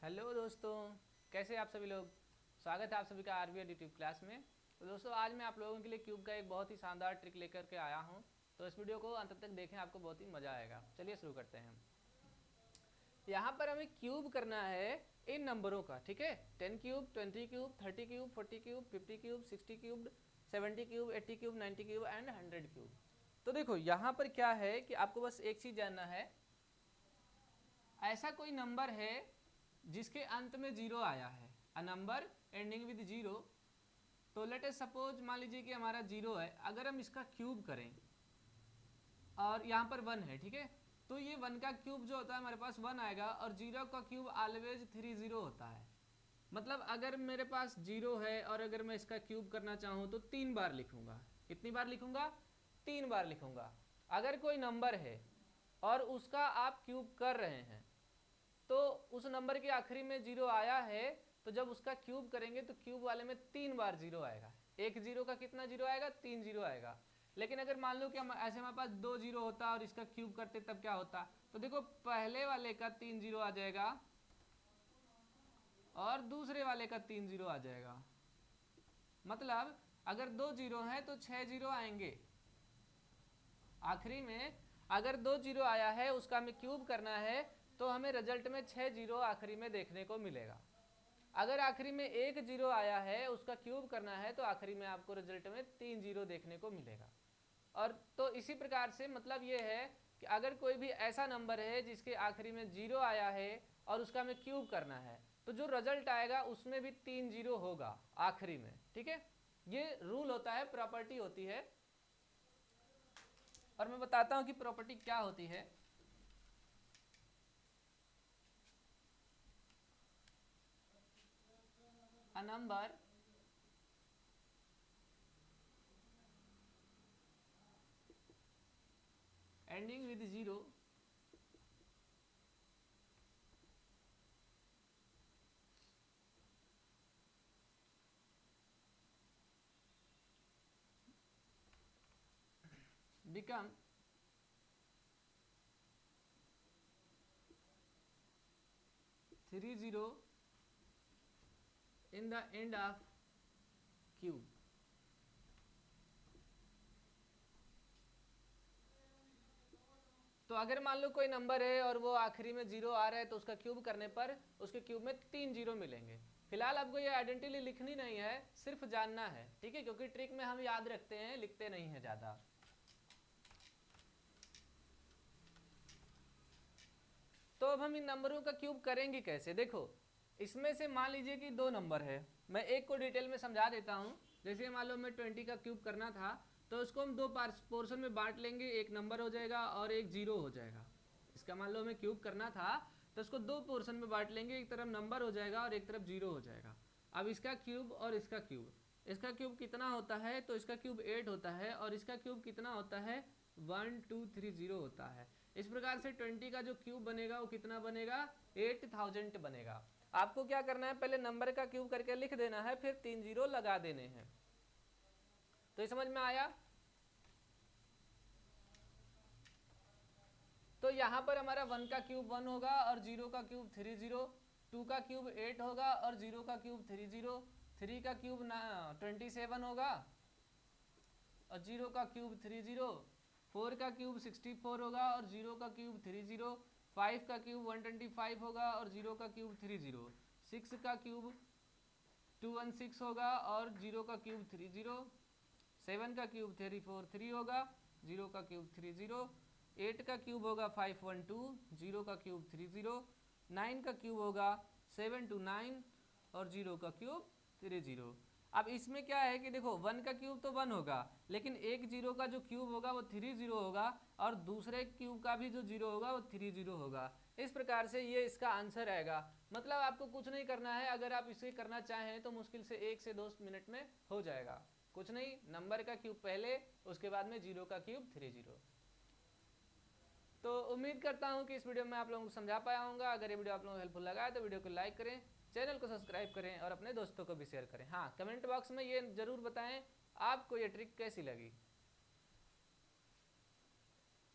Hello दोस्तों, कैसे आप सभी लोग। स्वागत है आप सभी का आरबीआई यूट्यूब क्लास में। तो दोस्तों आज मैं आप लोगों के लिए क्यूब का एक बहुत ही शानदार ट्रिक लेकर के आया हूं। तो इस वीडियो को अंत तक देखें, आपको बहुत ही मज़ा आएगा। चलिए शुरू करते हैं। यहाँ पर हमें क्यूब करना है इन नंबरों का, ठीक है। 10 cube, 20 cube, 30 cube, 40 cube, 50 cube, 60 cube, 70 cube, 80 cube, 90 cube and 100 cube. तो देखो यहाँ पर क्या है कि आपको बस एक चीज़ जानना है, ऐसा कोई नंबर है जिसके अंत में जीरो आया है, a number ending with zero. तो लेट अस सपोज, मान लीजिए कि हमारा जीरो है, अगर हम इसका क्यूब करें और यहाँ पर वन है, ठीक है, तो ये वन का क्यूब जो होता है हमारे पास वन आएगा, और जीरो का क्यूब ऑलवेज 30 होता है। मतलब अगर मेरे पास जीरो है और अगर मैं इसका क्यूब करना चाहूँ तो 3 बार लिखूंगा। कितनी बार लिखूंगा? 3 बार लिखूंगा। अगर कोई नंबर है और उसका आप क्यूब कर रहे हैं तो उस नंबर के आखिरी में जीरो आया है, तो जब उसका क्यूब करेंगे तो क्यूब वाले में 3 बार जीरो आएगा। एक जीरो का कितना जीरो आएगा? 3 जीरो आएगा। लेकिन अगर मान लो कि हम ऐसे हमारे पास 2 जीरो होता और इसका क्यूब करते तब क्या होता? तो देखो पहले वाले का 3 जीरो आ जाएगा और दूसरे वाले का 3 जीरो आ जाएगा। मतलब अगर 2 जीरो है तो 6 जीरो आएंगे आखिरी में। अगर 2 जीरो आया है, उसका हमें क्यूब करना है, तो हमें रिजल्ट में 6 जीरो आखिरी में देखने को मिलेगा। अगर आखिरी में 1 जीरो आया है, उसका क्यूब करना है, तो आखिरी में आपको रिजल्ट में 3 जीरो देखने को मिलेगा। और तो इसी प्रकार से मतलब ये है कि अगर कोई भी ऐसा नंबर है जिसके आखिरी में जीरो आया है और उसका हमें क्यूब करना है, तो जो रिजल्ट आएगा उसमें भी 3 जीरो होगा आखिरी में, ठीक है। ये रूल होता है, प्रॉपर्टी होती है। और मैं बताता हूं कि प्रॉपर्टी क्या होती है। A number ending with zero become three zero in the end of cube। तो अगर मान लो कोई नंबर है और वो आखिरी में जीरो आ रहा है, तो उसका क्यूब करने पर उसके क्यूब में 3 जीरो मिलेंगे। फिलहाल आपको ये आइडेंटिटी लिखनी नहीं है, सिर्फ जानना है, ठीक है, क्योंकि ट्रिक में हम याद रखते हैं, लिखते नहीं है ज्यादा। तो अब हम इन नंबरों का क्यूब करेंगे कैसे? देखो इसमें से मान लीजिए कि 2 नंबर है, मैं एक को डिटेल में समझा देता हूँ। जैसे मान लो मैं 20 का क्यूब करना था, तो उसको हम 2 पोर्शन में बांट लेंगे, एक नंबर हो जाएगा और एक जीरो हो जाएगा। इसका मान लो हमें क्यूब करना था तो उसको 2 पोर्शन में बांट लेंगे, एक तरफ नंबर हो जाएगा और एक तरफ जीरो हो जाएगा। अब इसका क्यूब और इसका क्यूब, इसका क्यूब कितना होता है? तो इसका क्यूब 8 होता है और इसका क्यूब कितना होता है? 1 2 3 0 होता है। इस प्रकार से 20 का जो क्यूब बनेगा वो कितना बनेगा? 8000 बनेगा। आपको क्या करना है, पहले नंबर का क्यूब करके लिख देना है, फिर 3 जीरो लगा देने हैं। तो ये समझ में आया? तो यहां पर हमारा 1 का क्यूब 1 होगा और 0 का क्यूब 3 0, 2 का क्यूब 8 होगा और 0 का क्यूब 3 0, 3 का क्यूब 27 होगा और 0 का क्यूब 3 0, 4 का क्यूब 64 होगा और 0 का क्यूब 3 0, 5 का क्यूब 125 होगा और 0 का क्यूब 3 0, 6 का क्यूब 216 होगा और 0 का क्यूब 3 0, 7 का क्यूब 343 होगा, 0 का क्यूब 3 0, 8 का क्यूब होगा 512, 0 का क्यूब 3 0, 9 का क्यूब होगा 729 और 0 का क्यूब 3 0। अब इसमें क्या है कि देखो 1 का क्यूब तो 1 होगा, लेकिन एक जीरो का जो क्यूब होगा वो 3 0 होगा और दूसरे क्यूब का भी जो जीरो होगा वो 3 0 होगा। इस प्रकार से ये इसका आंसर आएगा। मतलब आपको कुछ नहीं करना है, अगर आप इसे करना चाहें तो मुश्किल से 1 से 2 मिनट में हो जाएगा। कुछ नहीं, नंबर का क्यूब पहले, उसके बाद में जीरो का क्यूब 3 0। तो उम्मीद करता हूं कि इस वीडियो में आप लोगों को समझा पाया होगा। अगर ये वीडियो आप लोगों को हेल्पफुल लगा है तो वीडियो को लाइक करें, चैनल को सब्सक्राइब करें और अपने दोस्तों को भी शेयर करें। हाँ, कमेंट बॉक्स में ये जरूर बताएं आपको ये ट्रिक कैसी लगी।